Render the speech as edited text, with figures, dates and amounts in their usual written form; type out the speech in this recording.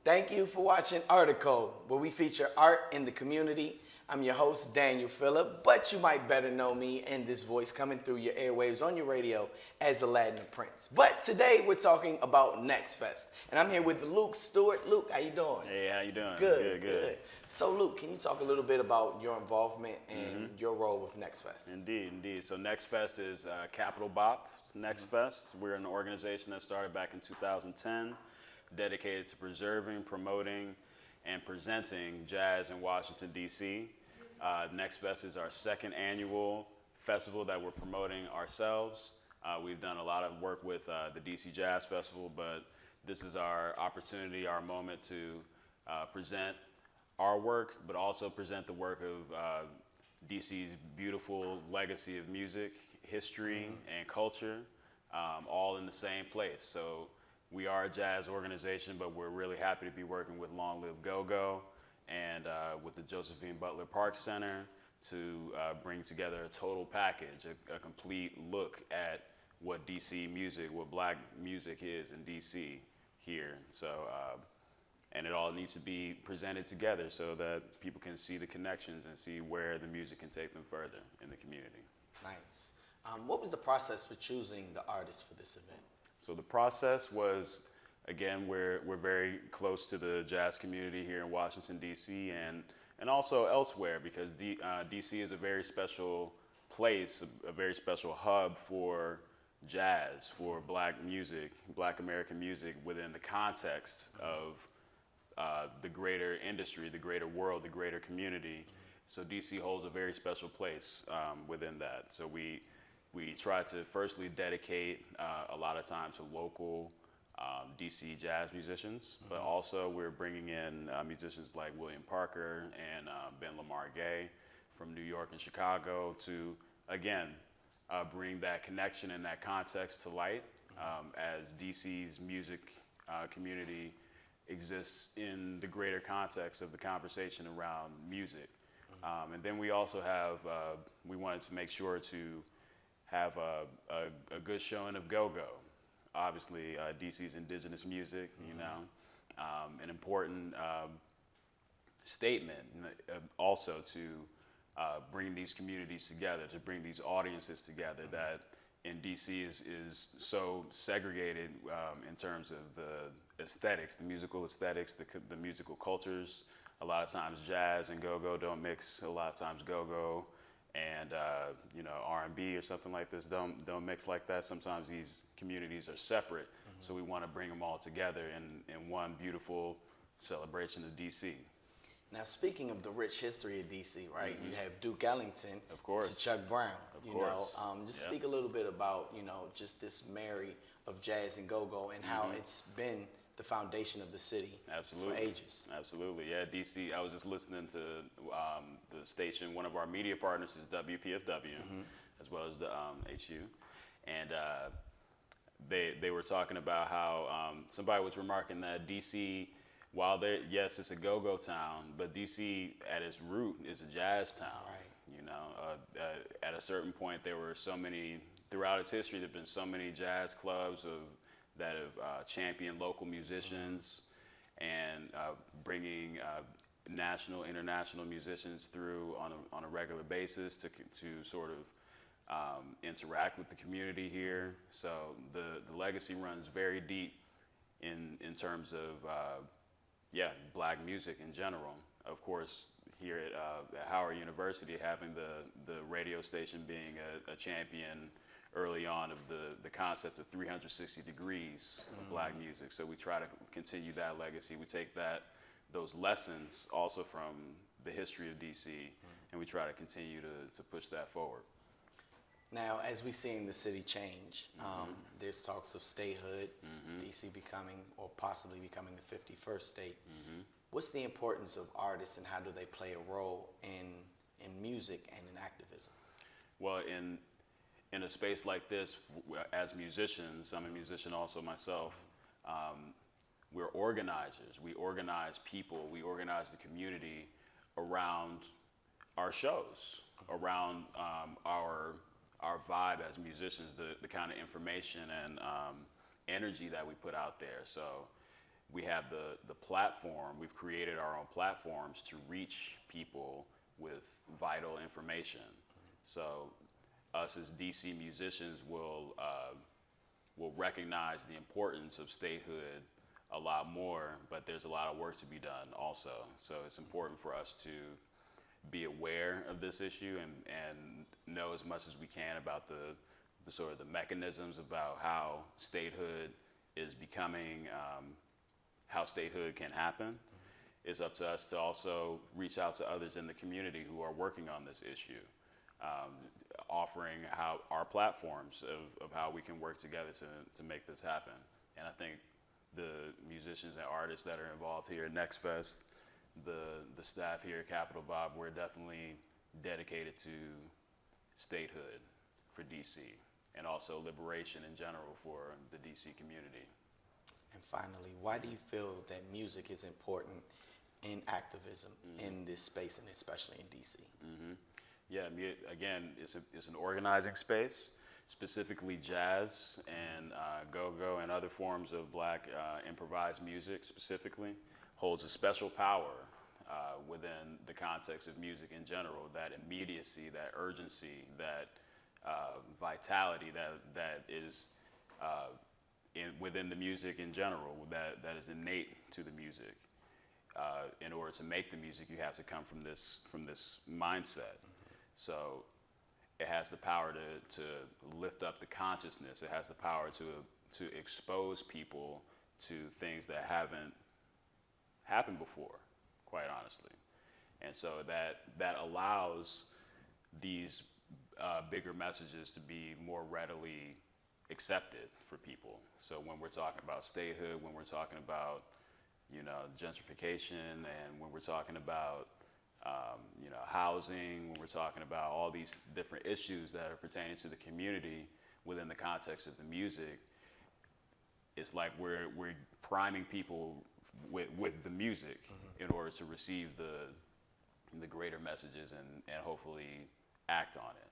Thank you for watching Article, where we feature art in the community. I'm your host, Daniel Phillip, but you might better know me and this voice coming through your airwaves on your radio as Aladdin the Prince. But today we're talking about NEXTfest, and I'm here with Luke Stewart. Luke, how you doing? Hey, how you doing? Good. So Luke, can you talk a little bit about your involvement and your role with NEXTfest? Indeed. So NEXTfest is Capital Bop NEXTfest. We're an organization that started back in 2010, dedicated to preserving, promoting, and presenting jazz in Washington, D.C. NEXTfest is our second annual festival that we're promoting ourselves. We've done a lot of work with the D.C. Jazz Festival, but this is our opportunity, our moment to present our work, but also present the work of DC's beautiful legacy of music, history, and culture, all in the same place. So we are a jazz organization, but we're really happy to be working with Long Live Go-Go and with the Josephine Butler Park Center to bring together a total package, a complete look at what DC music, what black music is in DC here. So. And it all needs to be presented together so that people can see the connections and see where the music can take them further in the community. Nice. What was the process for choosing the artists for this event? So the process was, again, we're very close to the jazz community here in Washington, D.C. and also elsewhere, because D.C. is a very special place, a very special hub for jazz, for black music, black American music within the context of the greater industry, the greater world, the greater community. So DC holds a very special place within that. So we try to firstly dedicate a lot of time to local DC jazz musicians, but also we're bringing in musicians like William Parker and Ben Lamar Gay from New York and Chicago to, again, bring that connection and that context to light as DC's music community exists in the greater context of the conversation around music. And then we also have, we wanted to make sure to have a good showing of go-go. Obviously, DC's indigenous music, you know, an important statement also to bring these communities together, to bring these audiences together that in DC is so segregated in terms of the aesthetics, the musical aesthetics, the musical cultures. A lot of times jazz and go-go don't mix. A lot of times go-go and you know, R&B or something like this don't mix like that. Sometimes these communities are separate. So we want to bring them all together in one beautiful celebration of DC. Now, speaking of the rich history of DC, right? You have Duke Ellington, of course, to Chuck Brown. Of course. Just speak a little bit about, you know, just this marry of jazz and go-go and how it's been the foundation of the city for ages. Absolutely, yeah. DC. I was just listening to the station. One of our media partners is WPFW, as well as the HU, and they were talking about how somebody was remarking that DC. While yes, it's a go-go town, but DC at its root is a jazz town. Right. You know, at a certain point, there were so many, throughout its history, there have been so many jazz clubs that have championed local musicians and bringing national, international musicians through on a regular basis to sort of interact with the community here. So the legacy runs very deep in terms of black music in general. Of course, here at Howard University, having the radio station being a champion early on of the concept of 360 degrees of black music. So we try to continue that legacy. We take those lessons also from the history of DC, and we try to continue to push that forward. Now, as we see in the city change, there's talks of statehood, DC becoming or possibly becoming the 51st state. What's the importance of artists and how do they play a role in music and in activism? Well, in a space like this, as musicians, I'm a musician also myself, we're organizers. We organize people, we organize the community around our shows, around our vibe as musicians, the kind of information and energy that we put out there. So we have the platform. We've created our own platforms to reach people with vital information. So us as DC musicians will recognize the importance of statehood a lot more, but there's a lot of work to be done also. So it's important for us to be aware of this issue and know as much as we can about the sort of the mechanisms about how statehood is becoming, how statehood can happen. It's up to us to also reach out to others in the community who are working on this issue, offering how our platforms of how we can work together to make this happen. And I think the musicians and artists that are involved here at NEXTfest, the staff here at Capitol Bob, we're definitely dedicated to statehood for DC and also liberation in general for the DC community. And finally, why do you feel that music is important in activism in this space, and especially in DC? Yeah, again, it's an organizing space, specifically jazz and go-go and other forms of black improvised music specifically, holds a special power within the context of music in general. That immediacy, that urgency, that vitality that is within the music in general, that is innate to the music. In order to make the music, you have to come from this mindset. So it has the power to lift up the consciousness. It has the power to expose people to things that haven't happened before, quite honestly. And so that allows these bigger messages to be more readily accepted for people. So when we're talking about statehood, when we're talking about gentrification, and when we're talking about housing, when we're talking about all these different issues that are pertaining to the community within the context of the music, it's like we're priming people with the music in order to receive the greater messages and hopefully act on it.